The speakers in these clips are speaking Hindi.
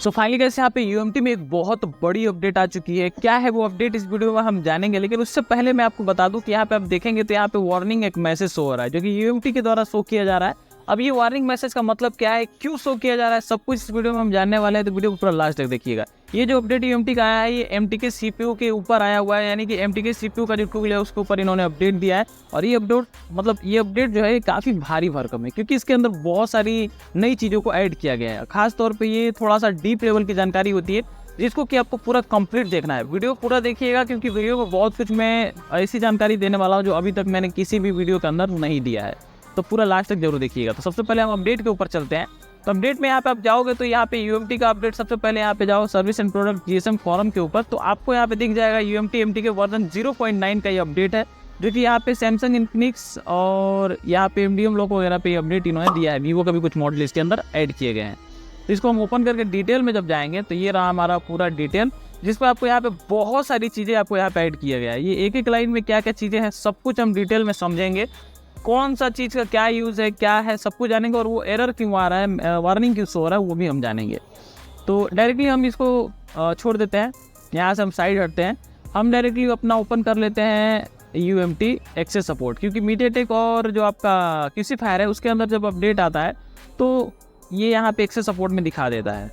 सो फाइनली कैसे यहाँ पे यूएमटी में एक बहुत बड़ी अपडेट आ चुकी है। क्या है वो अपडेट इस वीडियो में हम जानेंगे, लेकिन उससे पहले मैं आपको बता दूं कि यहाँ पे आप देखेंगे तो यहाँ पे वार्निंग एक मैसेज शो हो रहा है जो कि यूएमटी के द्वारा शो किया जा रहा है। अब ये वार्निंग मैसेज का मतलब क्या है, क्यों शो किया जा रहा है, सब कुछ इस वीडियो में हम जानने वाले हैं, तो वीडियो को पूरा लास्ट तक देखिएगा। ये जो अपडेट यूएमटी का आया है ये एमटीके सीपीयू के ऊपर आया हुआ है, यानी कि एमटीके सीपीयू का जो टूल है उसके ऊपर इन्होंने अपडेट दिया है। और ये अपडेट जो है काफ़ी भारी भरकम है, क्योंकि इसके अंदर बहुत सारी नई चीज़ों को ऐड किया गया है। खास तौर पे ये थोड़ा सा डीप लेवल की जानकारी होती है जिसको कि आपको पूरा कंप्लीट देखना है। वीडियो पूरा देखिएगा, क्योंकि वीडियो में बहुत कुछ मैं ऐसी जानकारी देने वाला हूँ जो अभी तक मैंने किसी भी वीडियो के अंदर नहीं दिया है, तो पूरा लास्ट तक जरूर देखिएगा। तो सबसे पहले हम अपडेट के ऊपर चलते हैं। तो अपडेट में यहाँ पे आप जाओगे तो यहाँ पे यूएमटी का अपडेट, सबसे पहले यहाँ पे जाओ service and product GSM forum के ऊपर, तो आपको यहाँ पे दिख जाएगा यूएमटी एमटीके वर्जन 0.9 का ये अपडेट है, जो कि यहाँ पे सैमसंग इन्फिनिक्स और यहाँ पे एमडीएम लोग वगैरह पे अपडेट इन्होंने दिया है। वीवो का भी कुछ मॉडल इसके अंदर ऐड किए गए हैं। तो इसको हम ओपन करके डिटेल में जब जाएंगे तो ये रहा हमारा पूरा डिटेल, जिस पर आपको यहाँ पे बहुत सारी चीज़ें आपको यहाँ पे ऐड किया गया है। ये एक एक लाइन में क्या क्या चीज़ें हैं सब कुछ हम डिटेल में समझेंगे, कौन सा चीज़ का क्या यूज़ है, क्या है, सब कुछ जानेंगे। और वो एरर क्यों आ रहा है, वार्निंग क्यों शो हो रहा है, वो भी हम जानेंगे। तो डायरेक्टली हम इसको छोड़ देते हैं, यहाँ से हम साइड हटते हैं। हम डायरेक्टली अपना ओपन कर लेते हैं यूएमटी एक्सेस सपोर्ट, क्योंकि मीडियाटेक और जो आपका क्यूसीफायर है उसके अंदर जब अपडेट आता है तो ये यहाँ पे एक्सेस सपोर्ट में दिखा देता है।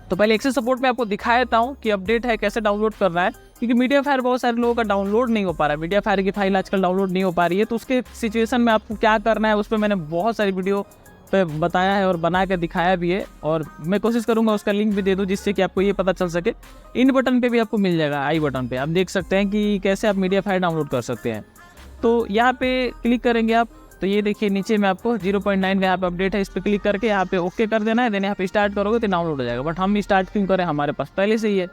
तो पहले एक्सेस सपोर्ट में आपको दिखा देता हूँ कि अपडेट है, कैसे डाउनलोड करना है, क्योंकि मीडियाफायर बहुत सारे लोगों का डाउनलोड नहीं हो पा रहा है। मीडियाफायर की फाइल आजकल डाउनलोड नहीं हो पा रही है, तो उसके सिचुएशन में आपको क्या करना है उस पर मैंने बहुत सारी वीडियो पे बताया है और बना के दिखाया भी है, और मैं कोशिश करूँगा उसका लिंक भी दे दूँ जिससे कि आपको ये पता चल सके। इन बटन पे भी आपको मिल जाएगा, आई बटन पे आप देख सकते हैं कि कैसे आप मीडियाफायर डाउनलोड कर सकते हैं। तो यहाँ पे क्लिक करेंगे आप, तो ये देखिए नीचे में आपको 0.9 का यहाँ पे अपडेट है, इस पर क्लिक करके यहाँ पे ओके कर देना है। देन यहाँ पे स्टार्ट करोगे तो डाउनलोड हो जाएगा। बट हम स्टार्ट क्यों करें, हमारे पास पहले से ही है।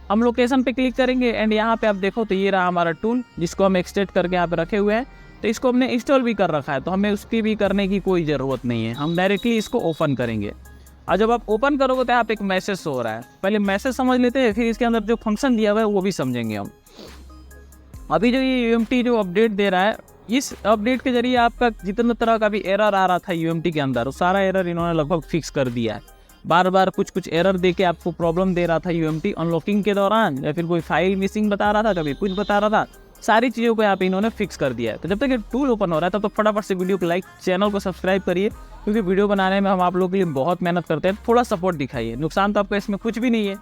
हम लोकेशन पे क्लिक करेंगे एंड यहाँ पे आप देखो तो ये रहा हमारा टूल, जिसको हम एक्सटेट करके यहाँ पे रखे हुए हैं। तो इसको हमने इंस्टॉल भी कर रखा है, तो हमें उसकी भी करने की कोई ज़रूरत नहीं है। हम डायरेक्टली इसको ओपन करेंगे, और जब आप ओपन करोगे तो यहाँ पे एक मैसेज हो रहा है। पहले मैसेज समझ लेते हैं, फिर इसके अंदर जो फंक्शन दिया हुआ है वो भी समझेंगे हम। अभी जो ये यूएमटी जो अपडेट दे रहा है, इस अपडेट के जरिए आपका जितना तरह का भी एरर आ रहा था यूएमटी के अंदर, वो सारा एरर इन्होंने लगभग फिक्स कर दिया है। बार बार कुछ एरर दे के आपको प्रॉब्लम दे रहा था यूएमटी अनलॉकिंग के दौरान, या फिर कोई फाइल मिसिंग बता रहा था, कभी कुछ बता रहा था, सारी चीज़ों को यहाँ पे इन्होंने फिक्स कर दिया है। तो जब तक ये टूल ओपन हो रहा है तब तो फटाफट से वीडियो को लाइक, चैनल को सब्सक्राइब करिए, क्योंकि वीडियो बनाने में हम आप लोगों के लिए बहुत मेहनत करते हैं। थोड़ा सपोर्ट दिखाइए, नुकसान तो आपका इसमें कुछ भी नहीं है,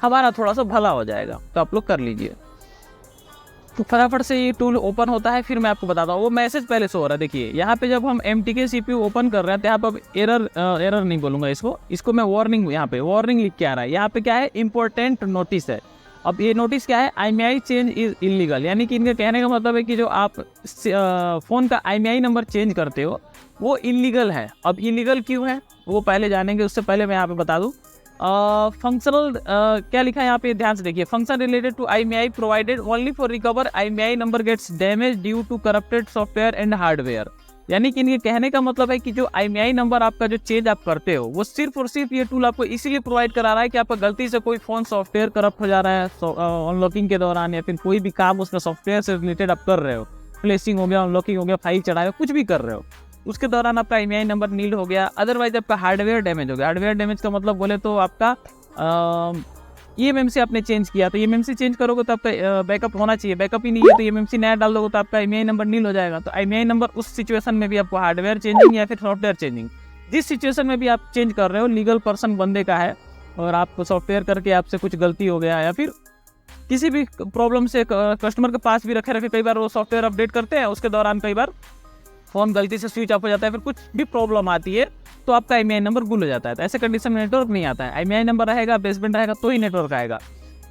हमारा थोड़ा सा भला हो जाएगा, तो आप लोग कर लीजिए। तो फटाफट से ये टूल ओपन होता है, फिर मैं आपको बताता हूँ। वो मैसेज पहले से हो रहा है, देखिए यहाँ पे जब हम एमटीके सीपीयू ओपन कर रहे हैं तो यहाँ पे एरर नहीं बोलूँगा, इसको मैं वार्निंग, यहाँ पे वार्निंग लिख के आ रहा है। यहाँ पे क्या है, इंपॉर्टेंट नोटिस है। अब ये नोटिस क्या है, IMEI चेंज इज इलीगल, यानी कि इनका कहने का मतलब है कि जो आप फ़ोन का IMEI नंबर चेंज करते हो वो इलीगल है। अब इलीगल क्यों है वो पहले जानेंगे, उससे पहले मैं यहाँ पे बता दूँ फंक्शनल क्या लिखा है यहाँ पे, ध्यान से देखिए। Function related to IMEI provided only for recover IMEI number gets damage due to corrupted software and hardware. यानी कि इनके कहने का मतलब है कि जो IMEI नंबर आपका जो चेंज आप करते हो वो सिर्फ और सिर्फ ये टूल आपको इसीलिए प्रोवाइड करा रहा है कि आपका गलती से कोई फ़ोन सॉफ्टवेयर करप्ट हो जा रहा है अनलॉकिंग के दौरान, या फिर कोई भी काम उसका सॉफ्टवेयर से रिलेटेड आप कर रहे हो, प्लेसिंग हो गया, अनलॉकिंग हो गया, फाइल चढ़ाए हो, कुछ भी कर रहे हो, उसके दौरान आपका IMEI नंबर नील हो गया। अदरवाइज आपका हार्डवेयर डैमेज हो गया। हार्डवेयर डैमेज का मतलब बोले तो आपका eMMC आपने चेंज किया, तो eMMC चेंज करोगे तो आपका बैकअप होना चाहिए, बैकअप ही नहीं है तो eMMC नया डाल दोगे तो आपका IMEI नंबर नील हो जाएगा। तो IMEI नंबर उस सिचुएशन में भी आपको हार्डवेयर चेंजिंग या फिर सॉफ्टवेयर चेंजिंग, जिस सिचुएशन में भी आप चेंज कर रहे हो, लीगल पर्सन बंदे का है और आप सॉफ्टवेयर करके आपसे कुछ गलती हो गया, या फिर किसी भी प्रॉब्लम से कस्टमर के पास भी रखे कई बार वो सॉफ्टवेयर अपडेट करते हैं, उसके दौरान कई बार फ़ोन गलती से स्विच ऑफ हो जाता है, फिर कुछ भी प्रॉब्लम आती है तो आपका IMEI नंबर गुल हो जाता है। तो ऐसे कंडीशन में नेटवर्क नहीं आता है। IMEI नंबर रहेगा, बेसबैंड रहेगा तो ही नेटवर्क आएगा।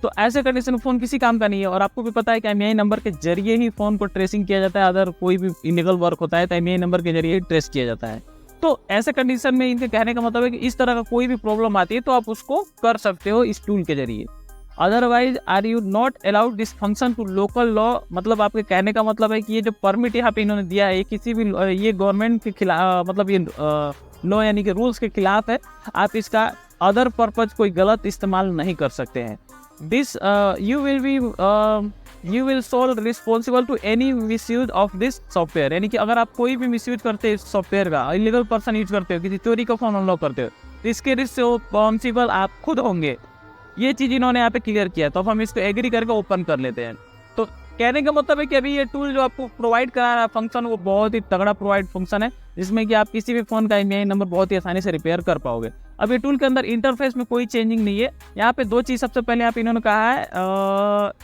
तो ऐसे कंडीशन में फ़ोन किसी काम का नहीं है। और आपको भी पता है कि IMEI नंबर के जरिए ही फ़ोन को ट्रेसिंग किया जाता है। अगर कोई भी इलीगल वर्क होता है तो IMEI नंबर के जरिए ही ट्रेस किया जाता है। तो ऐसे कंडीशन में इनके कहने का मतलब है कि इस तरह का कोई भी प्रॉब्लम आती है तो आप उसको कर सकते हो इस टूल के जरिए। Otherwise are you not allowed this function to local law, मतलब आपके कहने का मतलब है कि ये जो परमिट यहाँ पे इन्होंने दिया है किसी भी ये गवर्नमेंट के खिलाफ, मतलब ये लॉ यानी कि रूल्स के खिलाफ है। आप इसका अदर पर्पज कोई गलत इस्तेमाल नहीं कर सकते हैं। This you will solve responsible to any misuse of this software, यानी कि अगर आप कोई भी मिसयूज करते हो इस सॉफ्टवेयर का, इलीगल पर्सन यूज करते हो, किसी चोरी का फोन अनलॉक करते हो, तो इसके रिस्पॉन्सिबल आप खुद होंगे। ये चीज़ इन्होंने यहाँ पे क्लियर किया है। तो अब हम इसको एग्री करके ओपन कर लेते हैं। तो कहने का मतलब है कि अभी ये टूल जो आपको प्रोवाइड करा रहा है फंक्शन, वो बहुत ही तगड़ा प्रोवाइड फंक्शन है, जिसमें कि आप किसी भी फ़ोन का IMEI नंबर बहुत ही आसानी से रिपेयर कर पाओगे। अब ये टूल के अंदर इंटरफेस में कोई चेंजिंग नहीं है। यहाँ पे दो चीज़ सबसे पहले यहाँ पे इन्होंने कहा है,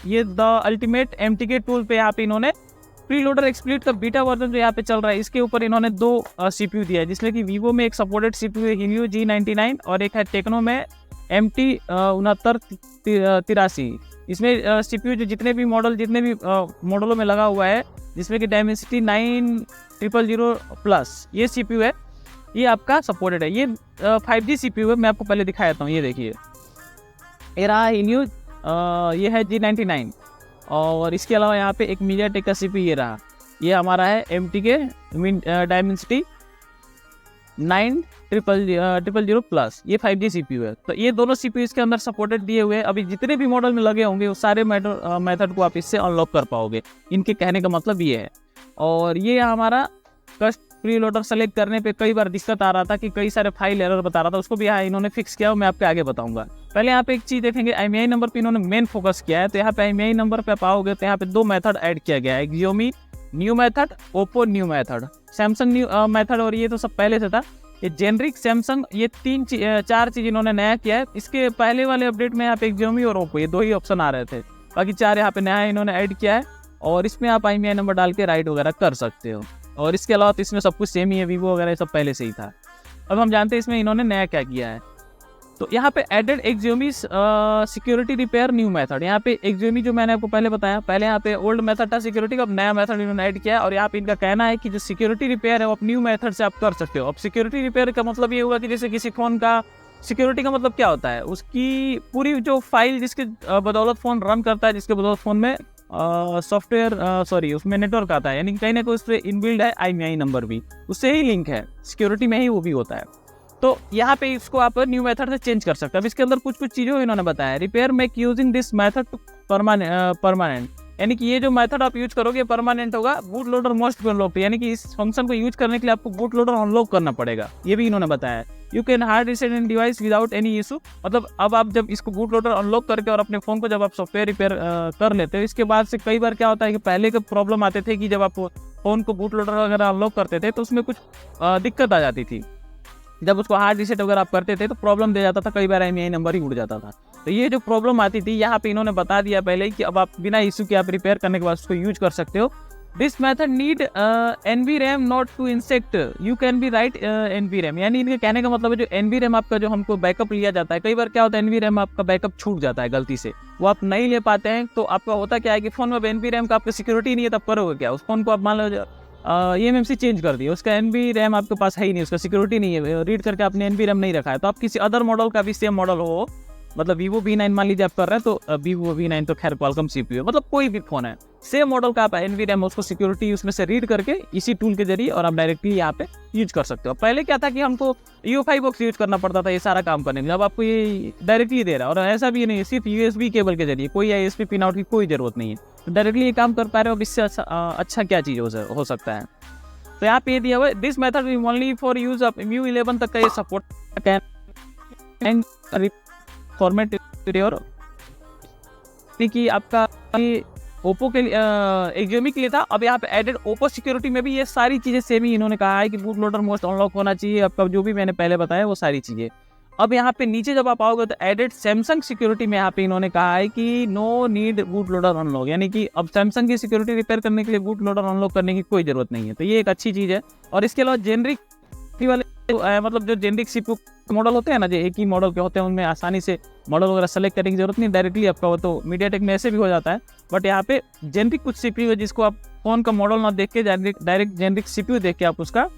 ये द अल्टीमेट MTK टूल पे यहाँ पे इन्होंने प्री लोडर एक्सप्लिट का बीटा वर्जन जो यहाँ पे चल रहा है, इसके ऊपर इन्होंने 2 CPU दिया है, जिसमें कि वीवो में एक सपोर्टेड CPU है Helio G99 और एक है टेक्नो में MT6983। इसमें CPU जो जितने भी मॉडलों में लगा हुआ है, जिसमें कि Dimensity 9000+ ये CPU है, ये आपका सपोर्टेड है। ये 5G CPU है। मैं आपको पहले दिखा देता हूँ। ये देखिए, ये रहा Helio, ये है G99 और इसके अलावा यहाँ पे एक MediaTek का CPU ये रहा, ये हमारा है MTK Dimensity 9000+, ये 5G CPU है। तो ये दोनों CPU इसके अंदर सपोर्टेड दिए हुए हैं। अभी जितने भी मॉडल में लगे होंगे वो सारे मेथड को आप इससे अनलॉक कर पाओगे। इनके कहने का मतलब ये है। और ये हमारा कस्ट प्री लोडर सेलेक्ट करने पे कई बार दिक्कत आ रहा था कि कई सारे फाइल एरर बता रहा था, उसको भी यहाँ इन्होंने फिक्स किया, मैं आपके आगे बताऊंगा। पहले यहाँ पे एक चीज़ देखेंगे, IMEI नंबर पे इन्होंने मेन फोकस किया है। तो यहाँ पे IMEI नंबर पे पाओगे तो यहाँ पे 2 मेथड ऐड किया गया है, Xiaomi new method, Oppo new method, Samsung new method, और ये तो सब पहले से था। ये जेनरिक सैमसंग, ये 4 चीज़ इन्होंने नया किया है। इसके पहले वाले अपडेट में यहाँ पे Xiaomi और Oppo ये 2 ही ऑप्शन आ रहे थे, बाकी 4 यहाँ पे नया इन्होंने ऐड किया है। और इसमें आप IMEI नंबर डाल के राइट वगैरह कर सकते हो। और इसके अलावा तो इसमें सब कुछ सेम ही है, वीवो वगैरह सब पहले से ही था। अब हम जानते हैं इसमें इन्होंने नया क्या किया है। तो यहाँ पे added Xiaomi security repair new method. यहाँ पे Xiaomi जो मैंने आपको पहले बताया, पहले यहाँ पे ओल्ड मेथड था सिक्योरिटी का, अब नया मेथड इन्होंने ऐड किया है। और यहाँ पे इनका कहना है कि जो सिक्योरिटी रिपेयर है वो आप न्यू मेथड से आप कर सकते हो। अब सिक्योरिटी रिपेयर का मतलब ये हुआ कि जैसे किसी फ़ोन का सिक्योरिटी का मतलब क्या होता है, उसकी पूरी जो फाइल जिसके बदौलत फ़ोन रन करता है, जिसके बदौलत फ़ोन में सॉफ्टवेयर उसमें नेटवर्क आता है, यानी कहीं ना कहीं उस पर इनबिल्ड है IMEI नंबर भी, उससे ही लिंक है, सिक्योरिटी में ही वो भी होता है। तो यहाँ पे इसको आप न्यू मेथड से चेंज कर सकते हैं। अब इसके अंदर कुछ चीज़ों इन्होंने बताया, repair make using this method to permanent, यानी कि ये जो मेथड आप यूज करोगे परमानेंट होगा। Boot loader must be unlocked, यानी कि इस फंक्शन को यूज करने के लिए आपको बूट लोडर अनलॉक करना पड़ेगा, ये भी इन्होंने बताया। You can hard reset in device without any issue, मतलब अब आप जब इसको बूट लोडर अनलॉक करके और अपने फ़ोन को जब आप सॉफ्टवेयर रिपेयर कर लेते हो, इसके बाद से कई बार क्या होता है कि पहले के प्रॉब्लम आते थे कि जब आप फ़ोन को बूट लोडर वगैरह अनलॉक करते थे तो उसमें कुछ दिक्कत आ जाती थी। जब उसको हार्ड रीसेट वगैरह आप करते थे तो प्रॉब्लम दे जाता था, कई बार IMEI नंबर ही उड़ जाता था। तो ये जो प्रॉब्लम आती थी यहाँ पे इन्होंने बता दिया पहले ही कि अब आप बिना इशू के आप रिपेयर करने के बाद उसको यूज कर सकते हो। This method need NVRAM not to insect, you can be write NVRAM, यानी इनके कहने का मतलब है जो NVRAM आपका जो हमको बैकअप लिया जाता है, कई बार क्या होता है NVRAM आपका बैकअप छूट जाता है गलती से, वो आप नहीं ले पाते हैं। तो आपका होता क्या है कि फ़ोन में NVRAM का आपका सिक्योरिटी नहीं है, तब करोगे क्या, उस फोन को आप मान लो eMMC चेंज कर दिया, उसका NVRAM आपके पास है ही नहीं, उसका सिक्योरिटी नहीं है, रीड करके आपने NVRAM नहीं रखा है, तो आप किसी अदर मॉडल का भी सेम मॉडल हो, मतलब Vivo V9 मान लीजिए आप कर रहे हैं, तो Vivo V9 तो खैर Qualcomm CPU है, मतलब कोई भी फ़ोन है सेम मॉडल का, आप NVRAM उसको सिक्योरिटी उसमें से रीड करके इसी टूल के जरिए और आप डायरेक्टली यहाँ पे यूज कर सकते हो। पहले क्या था कि हमको UEFI बॉक्स यूज करना पड़ता था ये सारा काम करने में, अब आपको ये डायरेक्टली दे रहा है। और ऐसा भी नहीं है, सिर्फ USB केबल के जरिए, कोई ISP पिन आउट की कोई ज़रूरत नहीं है, तो डायरेक्टली ये काम कर पा रहे हो। अब इससे अच्छा क्या चीज़ हो सकता है। तो यहाँ पे दिया हुआ है this method only for use of MU11 तक का ये सपोर्ट कैन फॉर्मेट और कि आपका ओप्पो के लिए Xiaomi के लिए था। अब यहाँ पे एडेड ओप्पो सिक्योरिटी में भी ये सारी चीज़ें सेम ही इन्होंने कहा है कि बूट लोडर मोस्ट अनलॉक होना चाहिए, आपका जो भी मैंने पहले बताया वो सारी चीज़ें। अब यहाँ पे नीचे जब आप आओगे तो एडेड सैमसंग सिक्योरिटी में यहाँ पे इन्होंने कहा है कि no need boot loader unlock, यानी कि अब सैमसंग की सिक्योरिटी रिपेयर करने के लिए बूट लोडर अनलॉक करने की कोई ज़रूरत नहीं है, तो ये एक अच्छी चीज़ है। और इसके अलावा जेनरिक वाले मतलब जो जेनरिक CPU मॉडल होते हैं ना, जो एक ही मॉडल के होते हैं, उनमें आसानी से मॉडल वगैरह सेलेक्ट करने की जरूरत नहीं, डायरेक्टली आपका वो तो MediaTek में ऐसे भी हो जाता है। बट यहाँ पे जेनरिक कुछ CPU है जिसको आप फ़ोन का मॉडल ना देख के डायरेक्ट जेनरिक CPU देख के आप उसका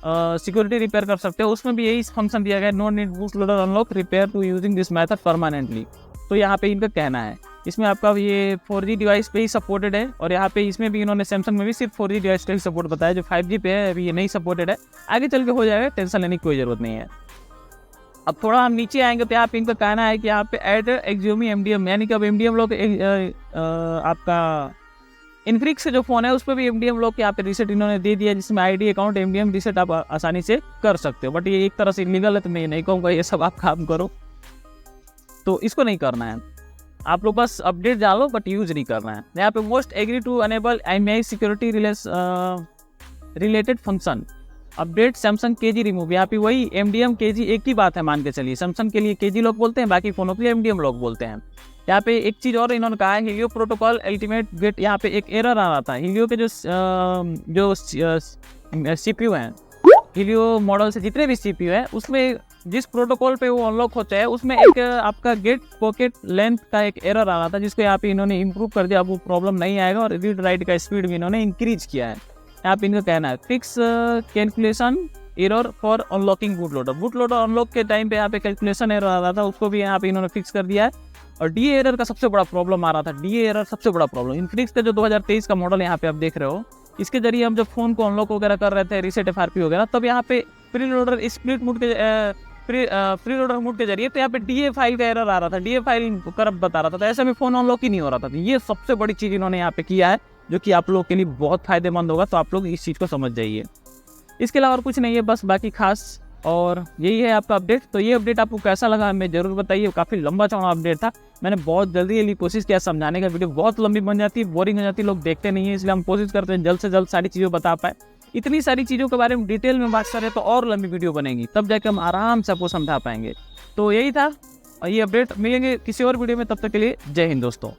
सिक्योरिटी रिपेयर कर सकते हो। उसमें भी यही फंक्शन दिया गया है, no need boot loader unlock repair to using this method permanently. तो यहाँ पे इनका कहना है इसमें आपका ये 4G डिवाइस पे ही सपोर्टेड है। और यहाँ पे इसमें भी इन्होंने सैमसंग में भी सिर्फ 4G डिवाइस का ही सपोर्ट बताया, जो 5G पे है अभी ये नहीं सपोर्टेड है, आगे चल के हो जाएगा, टेंशन लेने की कोई ज़रूरत नहीं है। अब थोड़ा हम नीचे आएंगे तो यहाँ पे इनका कहना है कि यहाँ पे ऐड Xiaomi MDM, यानी कि अब MDM लोग आपका इन्फिनिक्स से जो फ़ोन है उस पर भी MDM लॉक यहाँ पे रीसेट इन्होंने दे दिया, जिसमें ID अकाउंट MDM रीसेट आप आसानी से कर सकते हो। बट ये एक तरह से इलीगल है, तो मैं नहीं कहूँगा ये सब आप काम करो, तो इसको नहीं करना है। आप लोग बस अपडेट डालो बट यूज़ नहीं करना है। यहाँ पे most agree to enable IMEI security related function update Samsung KG remove. यहाँ पे वही MDM KG एक ही बात है, मान के चलिए। सैमसंग के लिए KG लॉक बोलते हैं, बाकी फ़ोनों के लिए MDM लॉक बोलते हैं। यहाँ पे एक चीज़ और इन्होंने कहा है, हीलियो प्रोटोकॉल अल्टीमेट गेट। यहाँ पे एक एरर आ रहा था हीलियो के जो CPU हैं, हीलियो मॉडल से जितने भी CPU है, उसमें जिस प्रोटोकॉल पे वो अनलॉक होता है उसमें एक आपका गेट पॉकेट लेंथ का एक एरर आ रहा था, जिसको यहाँ पे इन्होंने इंप्रूव कर दिया। अब वो प्रॉब्लम नहीं आएगा और रीड राइट का स्पीड भी इन्होंने इंक्रीज किया है। यहाँ पे इनका कहना है fix calculation error for unlocking boot loader. Boot loader unlock के टाइम पे यहाँ पे कैलकुलेशन एरर आ रहा था, उसको भी यहाँ पे इन्होंने फिक्स कर दिया है। और DA एरर का सबसे बड़ा प्रॉब्लम आ रहा था, DA एरर सबसे बड़ा प्रॉब्लम। इन्फिनिक्स का जो 2023 का मॉडल यहाँ पे आप देख रहे हो, इसके जरिए हम जब फोन को अनलॉक वगैरह कर रहे थे, रीसेट FRP वगैरह, तब यहाँ पे प्री लोडर स्प्लिट मूड के प्री लोडर मूड के जरिए तो यहाँ पे DA फाइल का एरर आ रहा था, DA फाइल करप्ट बता रहा था, तो ऐसे में फ़ोन अनलॉक ही नहीं हो रहा था। तो ये सबसे बड़ी चीज़ इन्होंने यहाँ पे किया है, जो कि आप लोग के लिए बहुत फ़ायदेमंद होगा, तो आप लोग इस चीज़ को समझ जाइए। इसके अलावा और कुछ नहीं है, बस बाकी खास और यही है आपका अपडेट। तो ये अपडेट आपको कैसा लगा हमें ज़रूर बताइए। काफ़ी लंबा चौड़ा अपडेट था, मैंने बहुत जल्दी ये कोशिश किया समझाने का। वीडियो बहुत लंबी बन जाती है, बोरिंग हो जाती है, लोग देखते नहीं है, इसलिए हम कोशिश करते हैं जल्द से जल्द सारी चीज़ों बता पाए। इतनी सारी चीज़ों के बारे में डिटेल में बात करें तो और लंबी वीडियो बनेगी, तब जाकर हम आराम से आपको समझा पाएंगे। तो यही था, और ये अपडेट मिलेंगे किसी और वीडियो में, तब तक के लिए जय हिंद दोस्तों।